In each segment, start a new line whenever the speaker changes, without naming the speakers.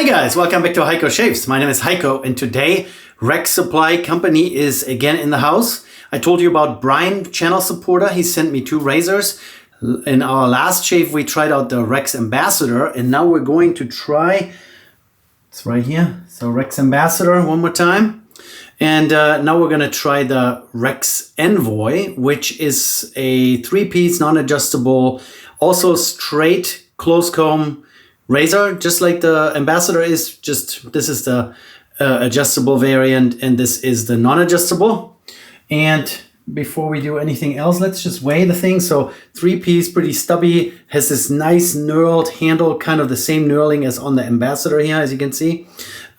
Hi guys, welcome back to Heiko Shaves. My name is Heiko and today Rex Supply Company is again in the house. I told you about Brian, channel supporter. He sent me 2 razors. In our last shave we tried out the Rex Ambassador and now we're going to try, it's right here, so Rex Ambassador one more time. And now we're going to try the Rex Envoy, which is a 3-piece non-adjustable, also straight close comb razor, just like the Ambassador is. Just this is the adjustable variant and this is the non-adjustable. And before we do anything else, let's just weigh the thing. So 3-piece, pretty stubby, has this nice knurled handle, kind of the same knurling as on the Ambassador here, as you can see.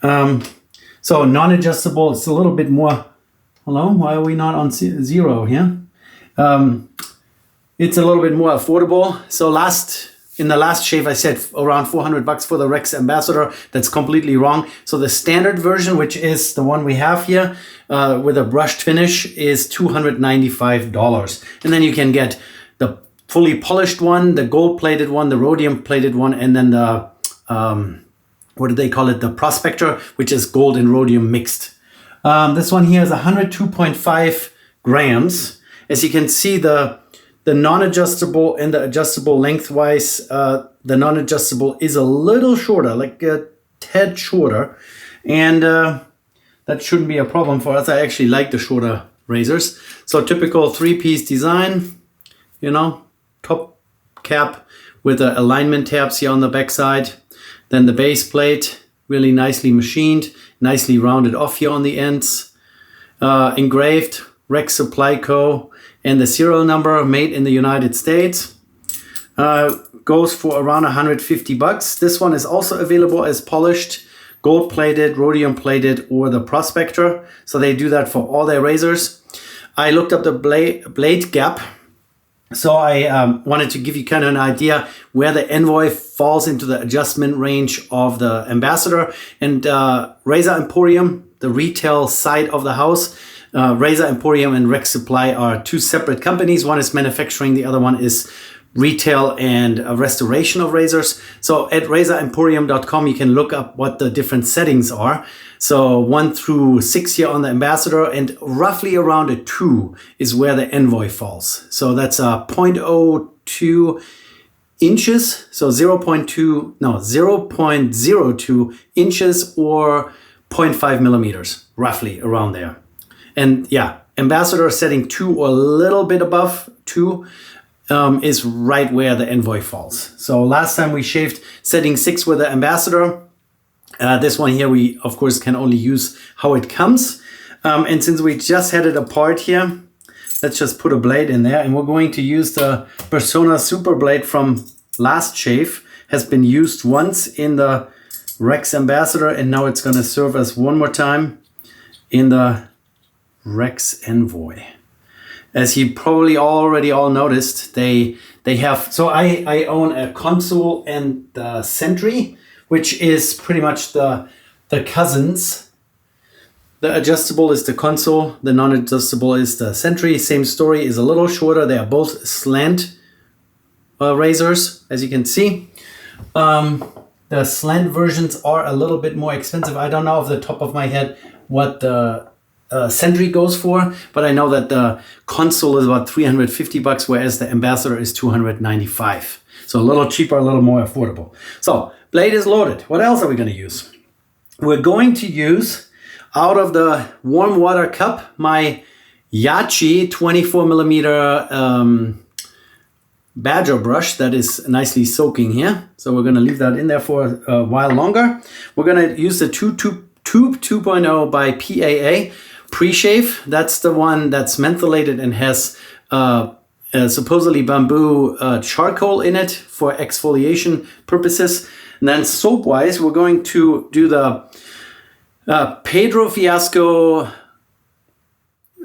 So non-adjustable, it's a little bit more. Hello, why are we not on 0 here? It's a little bit more affordable. So in the last shave, I said around $400 for the Rex Ambassador. That's completely wrong. So the standard version, which is the one we have here with a brushed finish, is $295. And then you can get the fully polished one, the gold-plated one, the rhodium-plated one, and then the, what do they call it? The Prospector, which is gold and rhodium mixed. This one here is 102.5 grams. As you can see, the non-adjustable and the adjustable lengthwise, the non-adjustable is a little shorter, like a tad shorter. And that shouldn't be a problem for us. I actually like the shorter razors. So typical 3-piece design, you know, top cap with the alignment tabs here on the back side. Then the base plate, really nicely machined, nicely rounded off here on the ends. Engraved, Rex Supply Co. And the serial number, made in the United States, goes for around $150. This one is also available as polished, gold-plated, rhodium-plated, or the Prospector. So they do that for all their razors. I looked up the blade gap. So I wanted to give you kind of an idea where the Envoy falls into the adjustment range of the Ambassador. And Razor Emporium, the retail side of the house, Razor Emporium and Rex Supply are 2 separate companies. One is manufacturing, the other one is retail and restoration of razors. So at razoremporium.com you can look up what the different settings are. So 1 through 6 here on the Ambassador, and roughly around a 2 is where the Envoy falls. So that's a 0.02 inches, so 0.02 inches or 0.5 millimeters, roughly around there. And yeah, Ambassador setting 2 or a little bit above 2 is right where the Envoy falls. So last time we shaved setting 6 with the Ambassador. This one here we of course can only use how it comes. And since we just had it apart here, let's just put a blade in there. And we're going to use the Persona Super Blade from last shave. Has been used once in the Rex Ambassador and now it's going to serve us one more time in the Rex Envoy. As you probably already all noticed, they have, so I own a console and the Sentry, which is pretty much the cousins. The adjustable is the console, the non-adjustable is the Sentry. Same story, is a little shorter. They are both slant razors, as you can see. The slant versions are a little bit more expensive. I don't know off the top of my head what the Sentry goes for, but I know that the console is about $350, whereas the Ambassador is $295. So a little cheaper, a little more affordable. So blade is loaded. What else are we going to use? We're going to use, out of the warm water cup, my Yachi 24 millimeter Badger brush that is nicely soaking here. So we're going to leave that in there for a while longer. We're going to use the Tube 2.0 by PAA. Pre-shave, that's the one that's mentholated and has supposedly bamboo charcoal in it for exfoliation purposes. And then soap-wise, we're going to do the Pedro Fiasco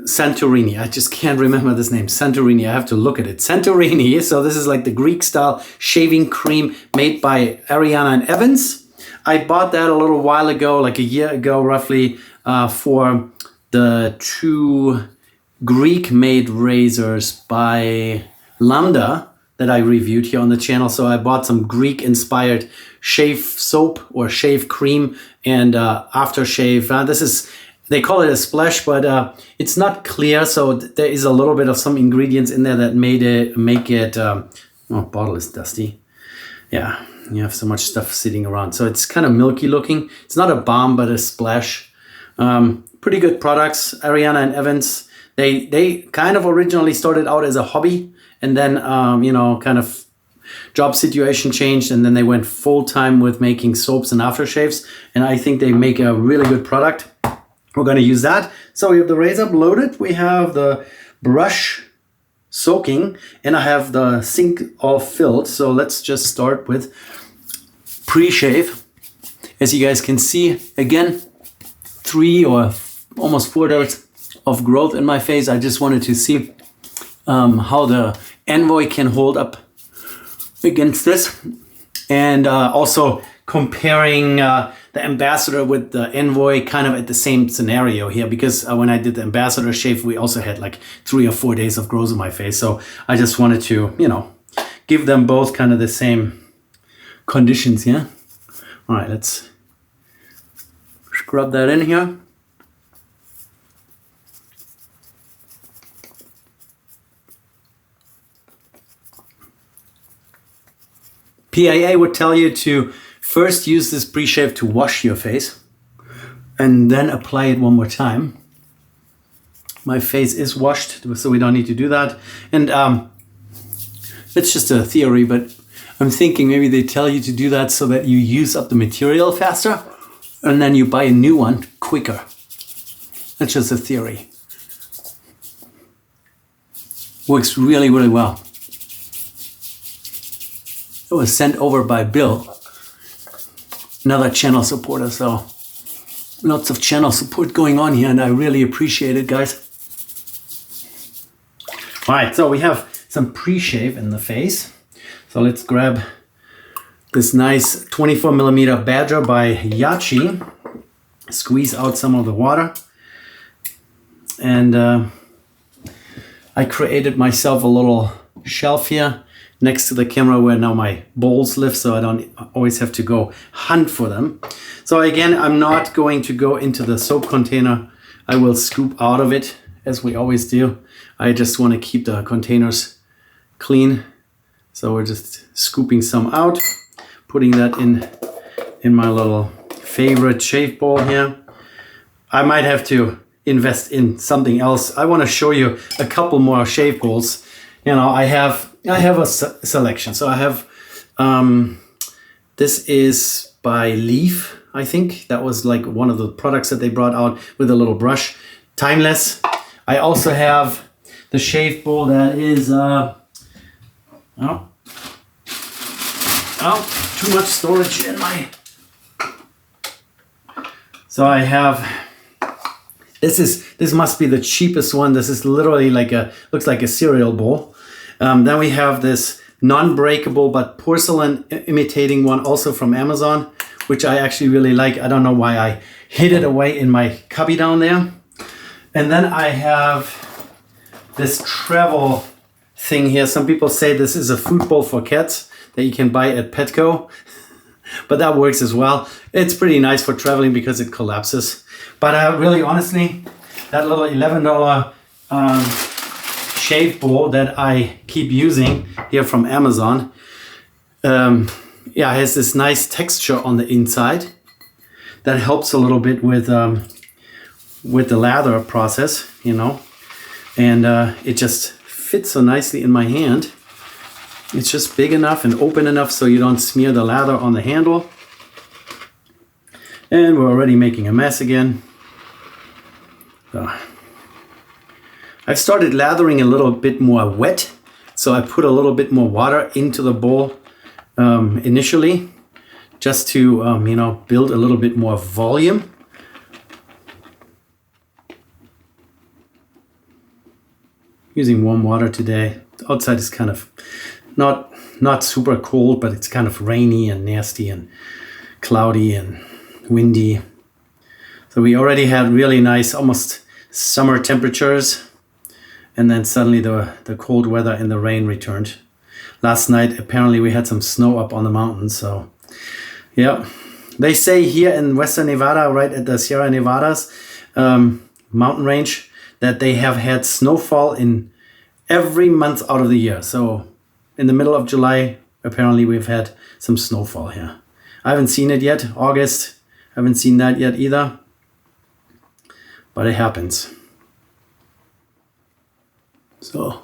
Santorini. I just can't remember this name. Santorini. I have to look at it. Santorini. So this is like the Greek-style shaving cream made by Ariana Evans. I bought that a little while ago, like a year ago roughly, for the 2 Greek-made razors by Lambda. that I reviewed here on the channel. So I bought some Greek inspired shave soap or shave cream and aftershave. This is, they call it a splash, but it's not clear. So there is a little bit of some ingredients in there that make it, oh, bottle is dusty. Yeah, you have so much stuff sitting around. So it's kind of milky looking. It's not a balm, but a splash. Pretty good products. Ariana and Evans, they kind of originally started out as a hobby, and then, you know, kind of job situation changed, and then they went full time with making soaps and aftershaves. And I think they make a really good product. We're going to use that. So we have the razor loaded. We have the brush soaking, and I have the sink all filled. So let's just start with pre-shave. As you guys can see, again, 3 or almost 4 days of growth in my face. I just wanted to see how the Envoy can hold up against this, and also comparing the Ambassador with the Envoy kind of at the same scenario here, because when I did the Ambassador shave, we also had like 3 or 4 days of growth in my face. So I just wanted to, you know, give them both kind of the same conditions here. All right, let's scrub that in here. PIA would tell you to first use this pre-shave to wash your face and then apply it one more time. My face is washed, so we don't need to do that. And it's just a theory, but I'm thinking maybe they tell you to do that so that you use up the material faster and then you buy a new one quicker. That's just a theory. Works really, really well. It was sent over by Bill, another channel supporter, so lots of channel support going on here, and I really appreciate it, guys. All right, so we have some pre-shave in the face. So let's grab this nice 24 millimeter Badger by Yachi, squeeze out some of the water, and I created myself a little shelf here next to the camera where now my bowls live, so I don't always have to go hunt for them. So again, I'm not going to go into the soap container. I will scoop out of it as we always do. I just want to keep the containers clean. So we're just scooping some out, putting that in my little favorite shave bowl here. I might have to invest in something else. I want to show you a couple more shave bowls. You know, I have a selection. So I have, this is by Leaf, I think. That was like one of the products that they brought out with a little brush. Timeless. I also have the shave bowl that is, too much storage in my, so I have, this must be the cheapest one. This is literally like looks like a cereal bowl. Then we have this non-breakable but porcelain imitating one also from Amazon, which I actually really like. I don't know why I hid it away in my cubby down there. And then I have this travel thing here. Some people say this is a food bowl for cats that you can buy at Petco, but that works as well. It's pretty nice for traveling because it collapses. But really, honestly, that little $11 shave bowl that I keep using here from Amazon, has this nice texture on the inside that helps a little bit with the lather process, you know, and it just fits so nicely in my hand. It's just big enough and open enough so you don't smear the lather on the handle. And we're already making a mess again. So I've started lathering a little bit more wet, so I put a little bit more water into the bowl initially, just to build a little bit more volume. Using warm water today. The outside is kind of not super cold, but it's kind of rainy and nasty and cloudy and windy. So we already had really nice, almost summer temperatures, and then suddenly the cold weather and the rain returned. last night apparently we had some snow up on the mountain. So yeah, they say here in Western Nevada, right at the Sierra Nevadas mountain range, that they have had snowfall in every month out of the year. So in the middle of July, apparently we've had some snowfall here. I haven't seen it yet. August, I haven't seen that yet either. But it happens. So,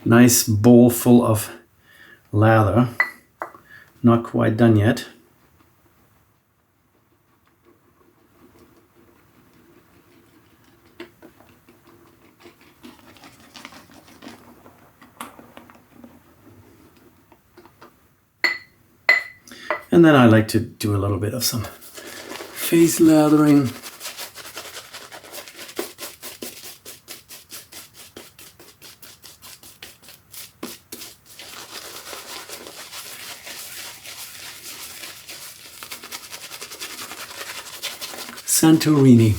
nice bowl full of lather. Not quite done yet. And then I like to do a little bit of some face lathering. Santorini,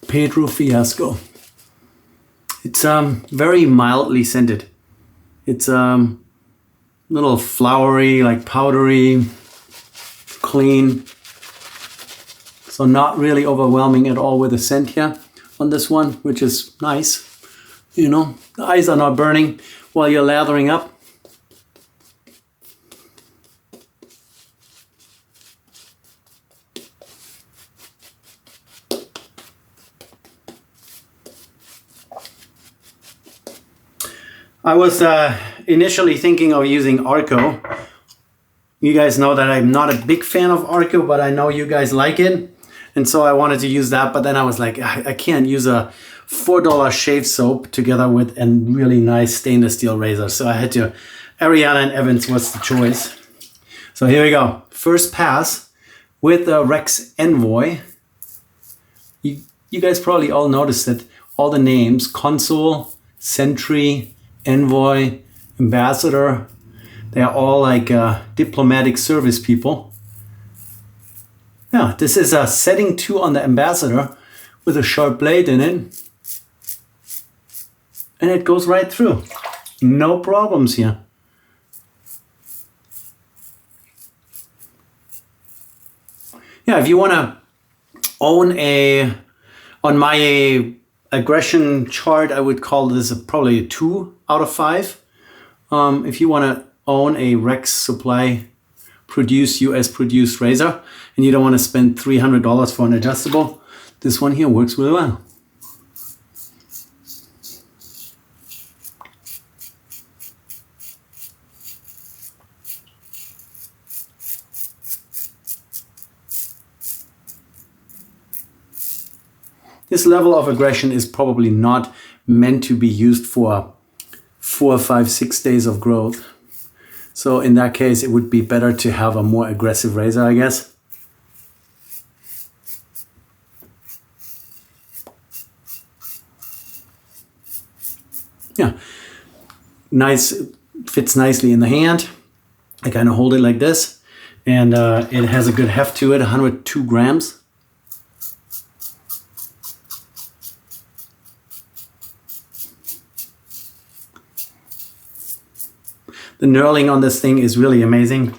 Pedro Fiasco. It's very mildly scented. It's little flowery, like powdery, clean. So not really overwhelming at all with the scent here on this one, which is nice. You know, the eyes are not burning while you're lathering up. I was initially thinking of using Arco. You guys know that I'm not a big fan of Arco, but I know you guys like it. And so I wanted to use that, but then I was like, I can't use a $4 shave soap together with a really nice stainless steel razor. So I had to, Ariana Evans was the choice. So here we go. First pass with the Rex Envoy. You guys probably all noticed that all the names, Consul, Sentry, Envoy, Ambassador, they are all like diplomatic service people. Yeah, this is a setting 2 on the Ambassador with a sharp blade in it. And it goes right through. No problems here. Yeah, if you want to own on my aggression chart, I would call this probably a 2 out of 5. If you want to own a Rex Supply produced, US produced razor, and you don't want to spend $300 for an adjustable, this one here works really well. This level of aggression is probably not meant to be used for 4, 5, 6 days of growth. So in that case, it would be better to have a more aggressive razor, I guess. Yeah, nice, fits nicely in the hand. I kind of hold it like this, and it has a good heft to it, 102 grams. The knurling on this thing is really amazing.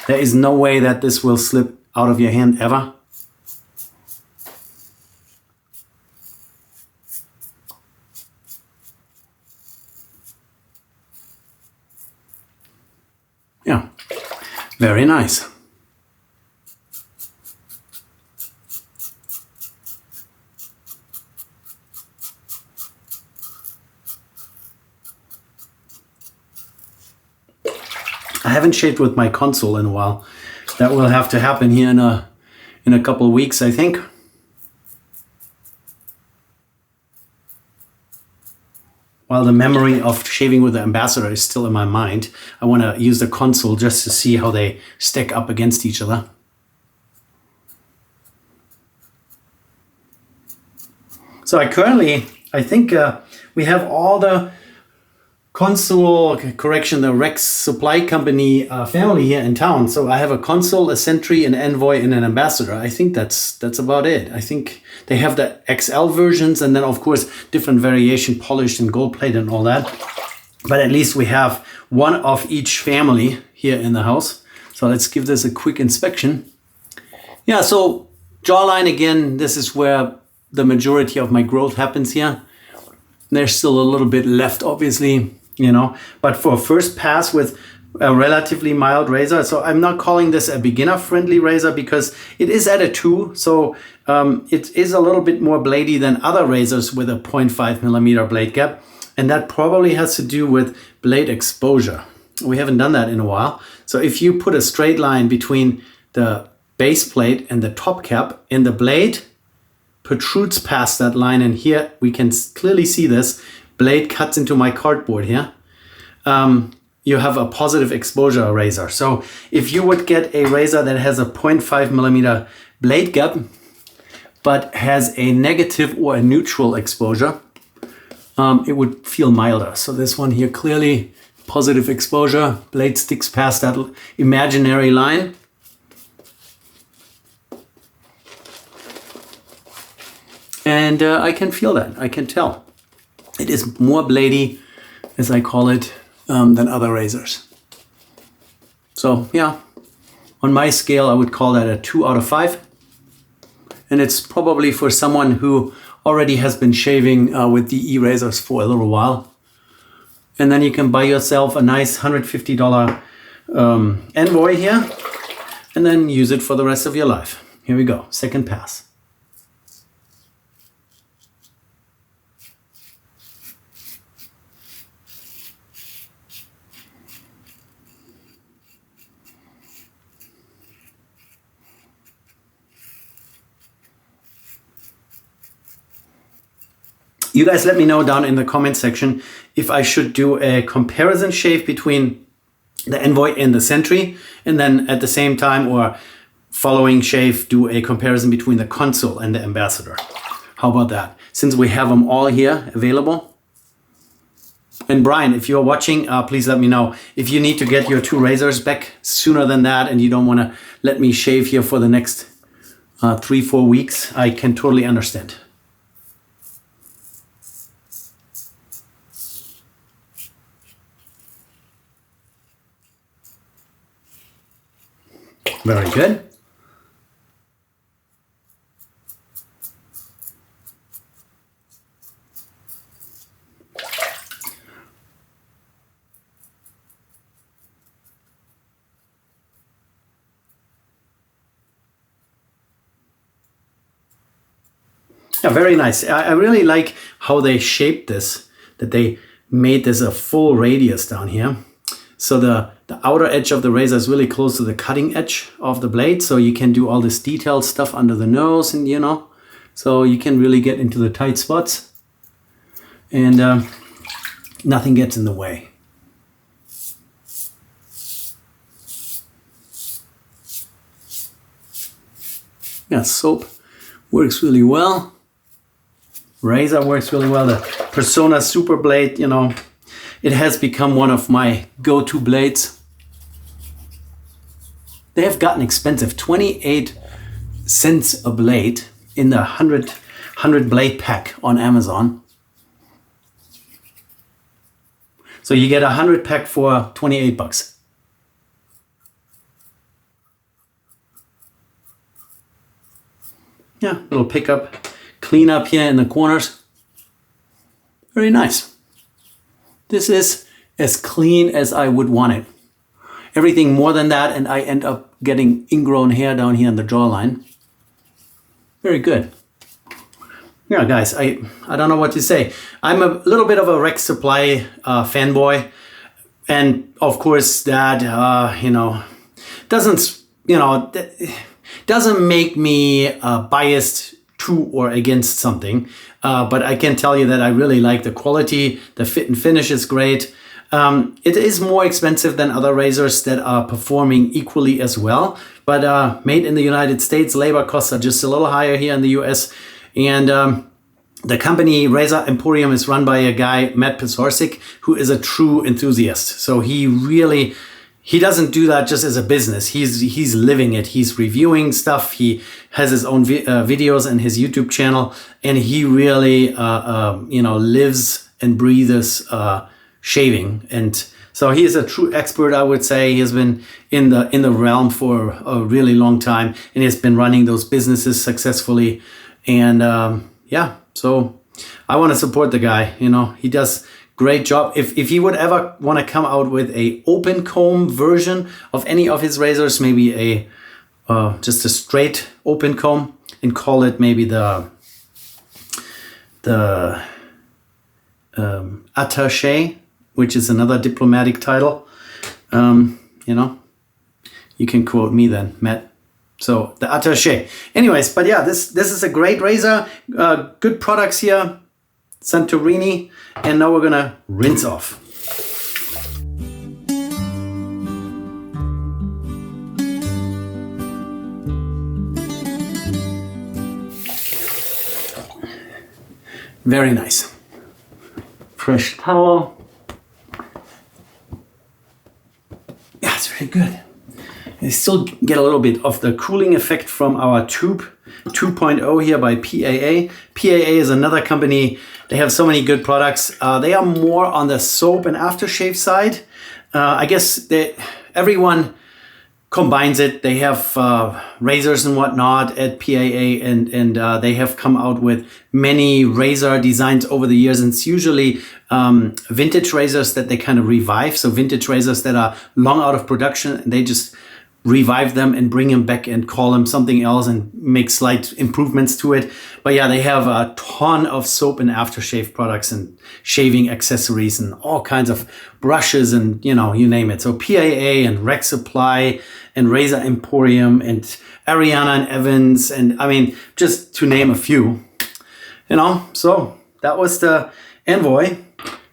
There is no way that this will slip out of your hand ever. Yeah, very nice. I haven't shaved with my Consul in a while. That will have to happen here in a couple of weeks, I think. While the memory of shaving with the Ambassador is still in my mind, I want to use the Consul just to see how they stack up against each other. So I think we have all the Consul, the Rex Supply Company family here in town. So I have a Consul, a Sentry, an Envoy, and an Ambassador. I think that's about it. I think they have the XL versions, and then of course different variation, polished and gold plated and all that. but at least we have one of each family here in the house. So let's give this a quick inspection. Yeah, so jawline again, this is where the majority of my growth happens here. There's still a little bit left, obviously, you know, but for a first pass with a relatively mild razor. So I'm not calling this a beginner friendly razor because it is at a 2. So it is a little bit more bladey than other razors with a 0.5 millimeter blade gap. And that probably has to do with blade exposure. We haven't done that in a while. So if you put a straight line between the base plate and the top cap, and the blade protrudes past that line, and here we can clearly see this blade cuts into my cardboard here, you have a positive exposure razor. So if you would get a razor that has a 0.5 millimeter blade gap but has a negative or a neutral exposure, it would feel milder. So this one here, clearly positive exposure, blade sticks past that imaginary line. And I can feel that, I can tell. It is more bladey, as I call it, than other razors. So yeah, on my scale, I would call that a 2 out of 5. And it's probably for someone who already has been shaving with the e-razors for a little while. And then you can buy yourself a nice $150 Envoy here, and then use it for the rest of your life. Here we go, second pass. You guys let me know down in the comment section if I should do a comparison shave between the Envoy and the Sentry, and then at the same time or following shave do a comparison between the Consul and the Ambassador. How about that? Since we have them all here available. And Brian, if you're watching, please let me know. If you need to get your 2 razors back sooner than that and you don't want to let me shave here for the next 3-4 weeks, I can totally understand. Very good. Yeah, very nice. I really like how they shaped this, that they made this a full radius down here. So the outer edge of the razor is really close to the cutting edge of the blade. So you can do all this detailed stuff under the nose and, you know, so you can really get into the tight spots and nothing gets in the way. Yeah, soap works really well. Razor works really well. The Persona Super Blade, you know, it has become one of my go-to blades. They have gotten expensive, 28 cents a blade in the 100 blade pack on Amazon. So you get a 100 pack for 28 bucks. Yeah, little pickup, clean up here in the corners. Very nice. This is as clean as I would want it. Everything more than that, and I end up getting ingrown hair down here in the jawline. Very good. Yeah, guys, I don't know what to say. I'm a little bit of a Rex Supply fanboy. And of course that, doesn't make me biased to or against something. But I can tell you that I really like the quality. The fit and finish is great. It is more expensive than other razors that are performing equally as well. But made in the United States, labor costs are just a little higher here in the US. And the company Razor Emporium is run by a guy, Matt Pisarcik, who is a true enthusiast. So he doesn't do that just as a business. He's living it. He's reviewing stuff. He has his own videos and his YouTube channel, and he really lives and breathes shaving. And so he is a true expert, I would say. He has been in the realm for a really long time, and has been running those businesses successfully. And yeah, so I want to support the guy. You know, he does great job. If he would ever want to come out with a open comb version of any of his razors, maybe a just a straight open comb, and call it maybe the attaché, which is another diplomatic title. You know, you can quote me then, Matt. So the attaché. Anyways, but yeah, this is a great razor. Good products here, Santorini. And now we're gonna rinse off. Very nice. Fresh towel. Yeah, it's very good. I still get a little bit of the cooling effect from our tube 2.0 here by PAA. PAA is another company. They have so many good products. They are more on the soap and aftershave side. I guess everyone combines it. They have razors and whatnot at PAA, and they have come out with many razor designs over the years. And it's usually vintage razors that they kind of revive. So vintage razors that are long out of production, and they just revive them and bring them back and call them something else and make slight improvements to it. But yeah, they have a ton of soap and aftershave products and shaving accessories and all kinds of brushes and, you know, you name it. So PAA and Rex Supply and Razor Emporium and Ariana Evans, and I mean, just to name a few, you know. So that was the Envoy.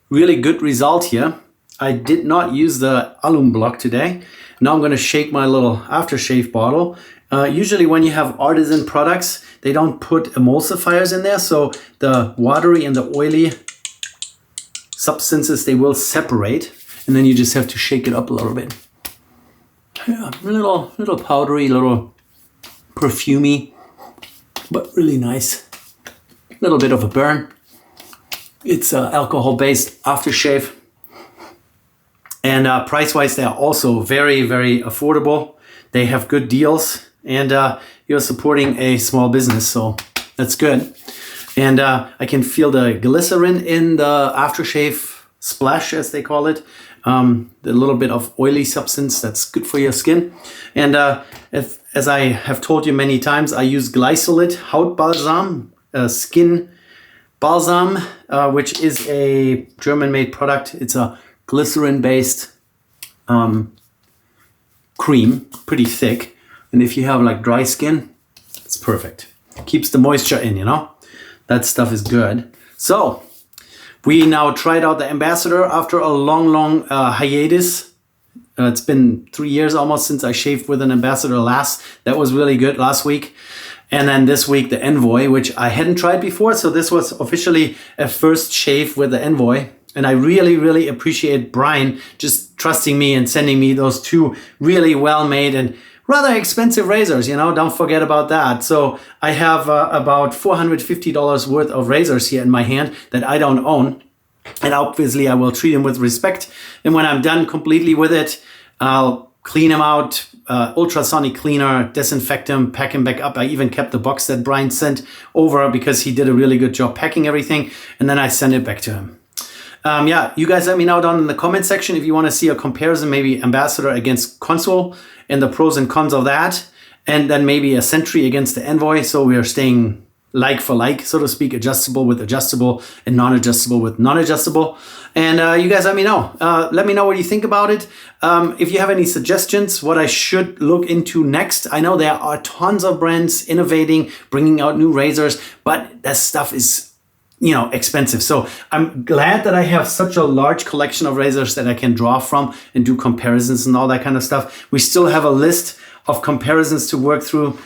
Really good result here. I did not use the alum block today. Now I'm going to shake my little aftershave bottle. Usually when you have artisan products, they don't put emulsifiers in there. So the watery and the oily substances, they will separate. And then you just have to shake it up a little bit. Yeah, a little powdery, little perfumey, but really nice. A little bit of a burn. It's alcohol-based aftershave. And price-wise, they are also very, very affordable. They have good deals, and you're supporting a small business, so that's good. And I can feel the glycerin in the aftershave splash, as they call it. The little bit of oily substance that's good for your skin. And as I have told you many times, I use Glysolid Haut Balsam, skin balsam, which is a German-made product. It's a glycerin-based cream, pretty thick. And if you have like dry skin, it's perfect. Keeps the moisture in, you know. That stuff is good. So we now tried out the Ambassador after a long hiatus. It's been 3 years almost since I shaved with an Ambassador last. That was really good last week. And then this week, the Envoy, which I hadn't tried before. So this was officially a first shave with the Envoy. And I really, really appreciate Brian just trusting me and sending me those two really well-made and rather expensive razors, you know, don't forget about that. So I have about $450 worth of razors here in my hand that I don't own. And obviously I will treat them with respect. And when I'm done completely with it, I'll clean them out, ultrasonic cleaner, disinfect them, pack them back up. I even kept the box that Brian sent over because he did a really good job packing everything. And then I send it back to him. Yeah, you guys let me know down in the comment section if you want to see a comparison, maybe Ambassador against Console and the pros and cons of that. And then maybe a Sentry against the Envoy. So we are staying like for like, so to speak, adjustable with adjustable and non-adjustable with non-adjustable. And you guys let me know. Let me know what you think about it. If you have any suggestions, what I should look into next. I know there are tons of brands innovating, bringing out new razors, but that stuff is, you know, expensive. So I'm glad that I have such a large collection of razors that I can draw from and do comparisons and all that kind of stuff. We still have a list of comparisons to work through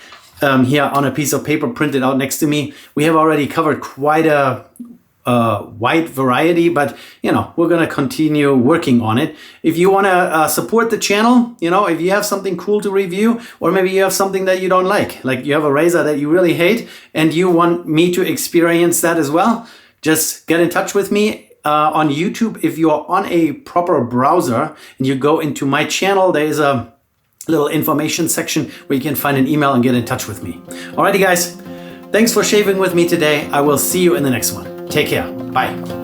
here on a piece of paper printed out next to me. We have already covered quite a wide variety, but you know, we're going to continue working on it. If you want to support the channel, you know, if you have something cool to review, or maybe you have something that you don't like you have a razor that you really hate and you want me to experience that as well, just get in touch with me on YouTube, if you're on a proper browser and you go into my channel, there is a little information section where you can find an email and get in touch with me. Alrighty guys, thanks for shaving with me today. I will see you in the next one. Take care. Bye.